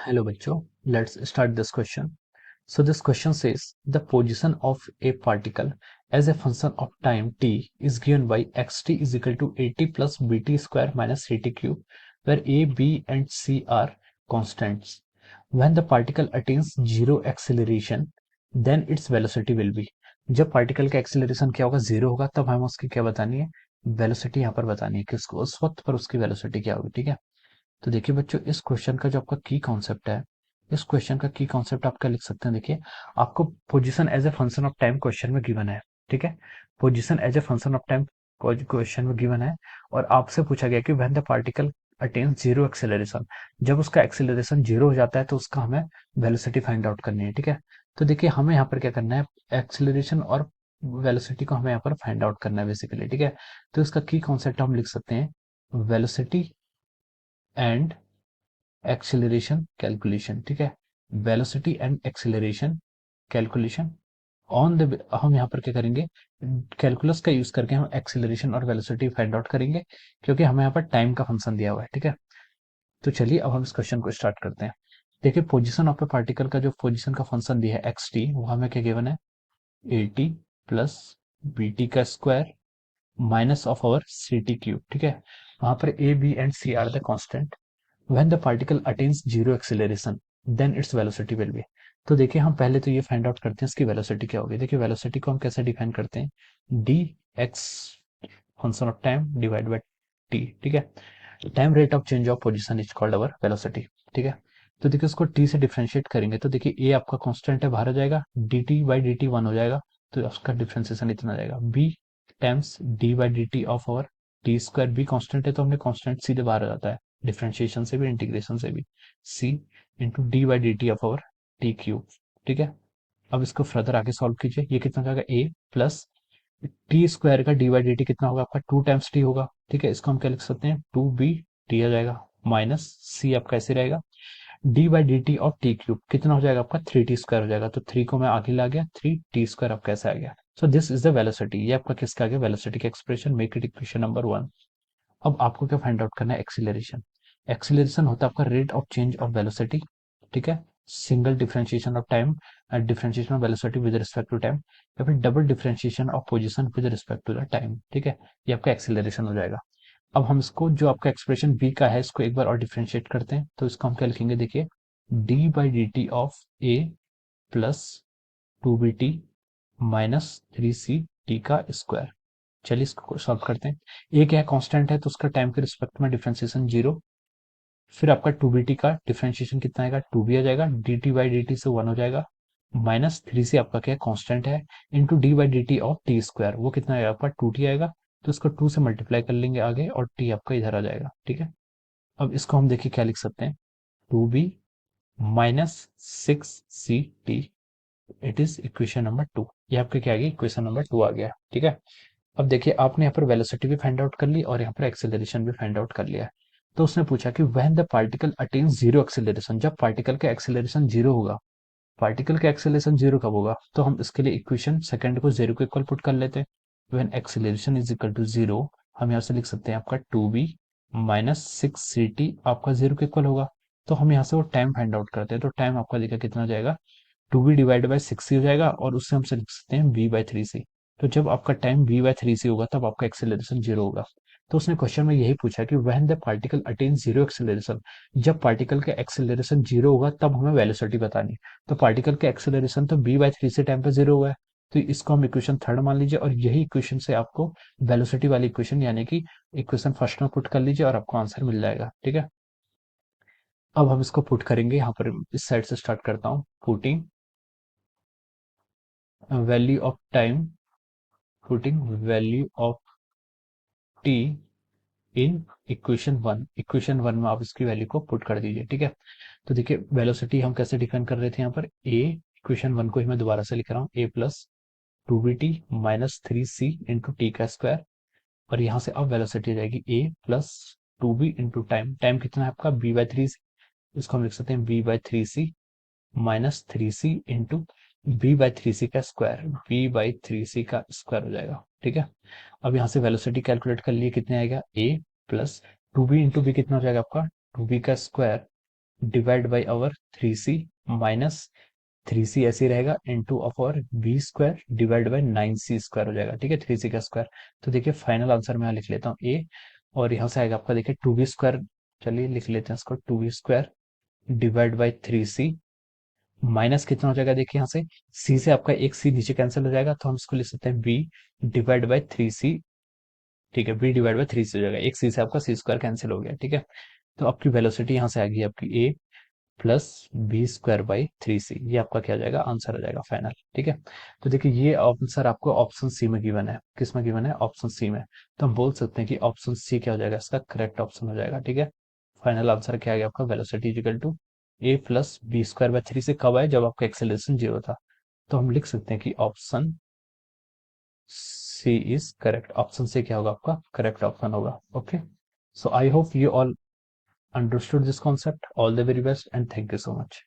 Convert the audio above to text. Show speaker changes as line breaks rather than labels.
Hello bachcho, let's start this question. So this question says the position of a particle as a function of time t is given by xt is equal to at plus bt square minus ct cube, where a, b and c are constants. When the particle attains zero acceleration, then its velocity will be. जब particle का acceleration क्या होगा, zero होगा, तब हमें उसकी क्या बतानी है, वेलोसिटी यहाँ पर बतानी है कि उसको उस वक्त पर उसकी वेलोसिटी क्या होगी। ठीक है, तो देखिए बच्चों, इस क्वेश्चन का जो आपका की कॉन्सेप्ट है, इस क्वेश्चन का की कॉन्सेप्ट आप क्या लिख सकते हैं। देखिए, आपको position as a function of time question में गिवन है। ठीक है, position as a function of time question में गिवन है, और आपसे पूछा गया कि when the particle attains zero acceleration, जब उसका एक्सेलरेशन जीरो हो जाता है तो उसका हमें वेलोसिटी फाइंड आउट करनी है। ठीक है, तो देखिए हमें यहाँ पर क्या करना है, एक्सेलरेशन और वेलोसिटी को हमें यहाँ पर फाइंड आउट करना है बेसिकली। ठीक है, तो इसका की कॉन्सेप्ट हम लिख सकते हैं वेलोसिटी एंड एक्सेलरेशन कैलकुलेशन। ठीक है, velocity and acceleration calculation on the, हम यहाँ पर क्या करेंगे, कैलकुलस का यूज करके हम एक्सेलरेशन और वेलोसिटी फाइंड आउट करेंगे, क्योंकि हमें यहाँ पर टाइम का फंक्शन दिया हुआ है। ठीक है, तो चलिए अब हम इस क्वेश्चन को स्टार्ट करते हैं। देखिए, पोजीशन ऑफ ए पार्टिकल का जो पोजीशन का फंक्शन दिया है एक्स टी, वो हमें क्या गिवन है, A T plus B T का square minus of our C T cube. ठीक है, वहां पर A B and C are the constant. When the particle attains zero acceleration, then its velocity will be। तो देखिए, हम पहले तो ये फाइंड आउट करते हैं इसकी वेलोसिटी क्या होगी। देखिए, वेलोसिटी को हम कैसे डिफाइन करते हैं, D x function of time divide by T. ठीक है, time rate of change of position is called our velocity. ठीक है, तो देखिए उसको टी से डिफरेंशिएट करेंगे तो देखिए ए आपका कांस्टेंट है, बाहर आ जाएगा, D T by D T one हो जाएगा, तो उसका डिफरेंशिएशन इतना आ जाएगा, B times D by D T of our T square, B constant है तो हमने कांस्टेंट सीधे बाहर आ जाता है डिफरेंशिएशन से भी इंटीग्रेशन से भी, C into D by D T of our T cube. ठीक है, अब इसको फर्दर आगे सॉल्व कीजिए, ये कितना जाएगा, ए प्लस टी स्क्वायर का डी बाई डी टी कितना होगा आपका, टू टाइम्स टी होगा। ठीक है, इसको हम क्या लिख सकते हैं, टू बी टी आ जाएगा, माइनस सी आपका ऐसे रहेगा, D by D T of T cube कितना हो जाएगा आपका, थ्री टी स्क्वायर हो जाएगा, तो थ्री को मैं आगे ला गया, थ्री टी स्क्वायर आपका कैसे आ गया। So this is the velocity, ये आपका किसका आ गया, वेलोसिटी का expression, make it equation number one. अब आपको क्या फाइंड आउट करना है, एक्सीलरेशन। एक्सीलरेशन होता है आपका rate of change of velocity. ठीक है, single differentiation of time, differentiation of velocity with respect to time, या फिर double differentiation of position with respect to the time. ठीक है, ये आपका एक्सीलरेशन हो जाएगा। अब हम इसको, जो आपका एक्सप्रेशन बी का है, इसको एक बार और डिफरेंशिएट करते हैं, तो इसको हम क्या लिखेंगे, देखिए D by D T of A plus two B T minus three C T का स्क्वायर। चलिए इसको सॉल्व करते हैं। ए क्या है, कांस्टेंट है, तो उसका टाइम के रिस्पेक्ट में डिफरेंशिएशन जीरो, फिर आपका टू बी टी का डिफरेंशिएशन कितना आएगा, टू बी आ जाएगा, D T by D T से वन हो जाएगा, माइनस थ्री से आपका क्या है, कांस्टेंट है, into D by D T of T square, वो कितना आएगा आपका, टू टी आएगा, तो इसको टू से मल्टीप्लाई कर लेंगे आगे, और टी आपका इधर आ जाएगा। ठीक है, अब इसको हम देखिए क्या लिख सकते हैं, two B minus six C T, it is equation number two. ये आपका क्या आ गया, इक्वेशन नंबर टू आ गया। ठीक है, अब देखिए आपने यहाँ पर वेलोसिटी भी फाइंड आउट कर ली और यहाँ पर एक्सेलरेशन भी फाइंड आउट कर लिया है। तो उसने पूछा कि when the particle attains zero acceleration, जब पार्टिकल का एक्सेलरेशन जीरो होगा, पार्टिकल का एक्सेलरेशन जीरो कब होगा, तो हम इसके लिए इक्वेशन सेकंड को जीरो के इक्वल पुट कर लेते हैं। When acceleration is equal to zero, हम यहाँ से लिख सकते हैं आपका two B minus six C T आपका जीरो के इक्वल होगा। तो हम यहाँ से वो टाइम फाइंड आउट करते हैं, तो टाइम आपका देखा कितना हो जाएगा, two B divide by six C हो जाएगा, और उससे हम लिख सकते हैं बी बाई थ्री सी। तो जब आपका time B by three C होगा तब आपका एक्सेलरेशन जीरो होगा। तो उसने क्वेश्चन में यही पूछा कि when the particle attain zero acceleration, जब पार्टिकल का एक्सेलरेशन जीरो होगा तब हमें वेलोसिटी बतानी है। तो पार्टिकल का एक्सेलरेशन तो बी बाई थ्री से टाइम पे जीरो हुआ है, तो इसको हम इक्वेशन थर्ड मान लीजिए, और यही इक्वेशन से आपको वेलोसिटी वाली इक्वेशन यानी कि इक्वेशन फर्स्ट में पुट कर लीजिए और आपको आंसर मिल जाएगा। ठीक है, अब हम इसको पुट करेंगे, यहाँ पर इस साइड से स्टार्ट करता हूँ, putting value of time, putting value of T in equation one, equation one में आप इसकी वैल्यू को पुट कर दीजिए। ठीक है, तो देखिए वेलोसिटी हम कैसे डिफाइन कर रहे थे, यहाँ पर ए, इक्वेशन वन को ही मैं दोबारा से लिख रहा हूँ, A plus two B T minus three C into T का स्क्वायर, और यहाँ से अब वेलोसिटी आ जाएगी A plus two B into time, time कितना है आपका बी बाई थ्री सी, इसको हम लिख सकते हैं B by three C minus three C into B by three C का square, B by three C का स्क्वायर हो जाएगा। ठीक है, अब यहाँ से वेलोसिटी कैलकुलेट कर लिए, कितने आएगा, A plus two B into B कितना हो जाएगा आपका, टू बी का square divide by our 3c minus 3c ऐसे ही रहेगा into of our B square divide by 9c square हो जाएगा। ठीक है, 3c का स्क्वायर। तो देखिए फाइनल आंसर मैं यहाँ लिख लेता हूँ ए, और यहाँ से आएगा आपका देखिए 2b स्क्वायर। चलिए लिख लेते हैं इसको, 2b square divide by 3c minus कितना हो जाएगा, देखिए यहाँ से c से आपका एक c नीचे कैंसिल हो जाएगा, तो हम इसको लिख सकते हैं b डिवाइड बाई 3c। ठीक है, b डिवाइड बाई 3c हो जाएगा, एक c से आपका c स्क्वायर कैंसिल हो गया। ठीक है, तो आपकी वेलोसिटी यहाँ से आ गई आपकी a plus B square by 3c, ये आपका क्या हो जाएगा, आंसर हो जाएगा फाइनल। ठीक है, तो देखिए ये आंसर आपको ऑप्शन सी में गिवन है। किस में गिवन है, ऑप्शन सी में। तो हम बोल सकते हैं कि ऑप्शन सी क्या हो जाएगा, इसका करेक्ट ऑप्शन हो जाएगा। ठीक है, फाइनल आंसर क्या आ गया आपका, velocity equal to A plus B square by 3 से कब आए, जब आपका एक्सेलरेशन 0 था। तो हम लिख सकते हैं कि option C is correct. Option C क्या होगा आपका करेक्ट ऑप्शन होगा। Okay, so I hope you all understood this concept. All the very best and thank you so much.